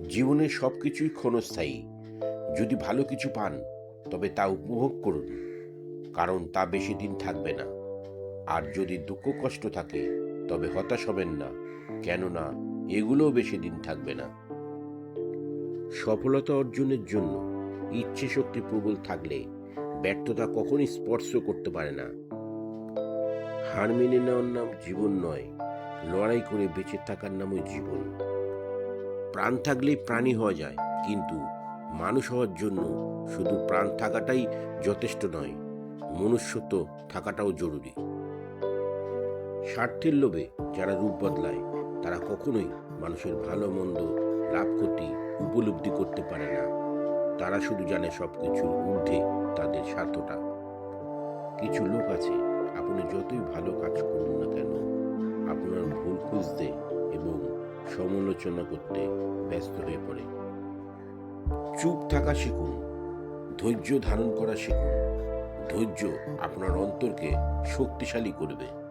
জীবনের সব কিছুই ক্ষণস্থায়ী। যদি ভালো কিছু পান তবে তা উপভোগ করুন, কারণ তা বেশি দিন থাকবে না। আর যদি দুঃখ কষ্ট থাকে তবে হতাশ হবেন না, কেননা এগুলোও বেশি দিন থাকবে না। সফলতা অর্জনের জন্য ইচ্ছে শক্তি প্রবল থাকলে ব্যর্থতা কখনই স্পর্শ করতে পারে না। হার মেনে নেওয়ার নাম জীবন নয়, লড়াই করে বেঁচে থাকার নামই জীবন। প্রাণ থাকলেই প্রাণী হওয়া যায়, কিন্তু মানুষ হওয়ার জন্য শুধু প্রাণ থাকাটাই যথেষ্ট নয়, মনুষ্যত্ব থাকাটাও জরুরি। স্বার্থের লোভে যারা রূপ বদলায় তারা কখনোই মানুষের ভালো মন্দ, লাভ ক্ষতি উপলব্ধি করতে পারে না। তারা শুধু জানে সবকিছুর ঊর্ধ্বে তাদের স্বার্থটা। কিছু লোক আছে, আপনি যতই ভালো কাজ করুন না কেন, আপনার ভুল খুঁজতে এবং সমালোচনা করতে ব্যস্ত হয়ে পড়ে। চুপ থাকা শিখুন, ধৈর্য ধারণ করা শিখুন। ধৈর্য আপনার অন্তরকে শক্তিশালী করবে।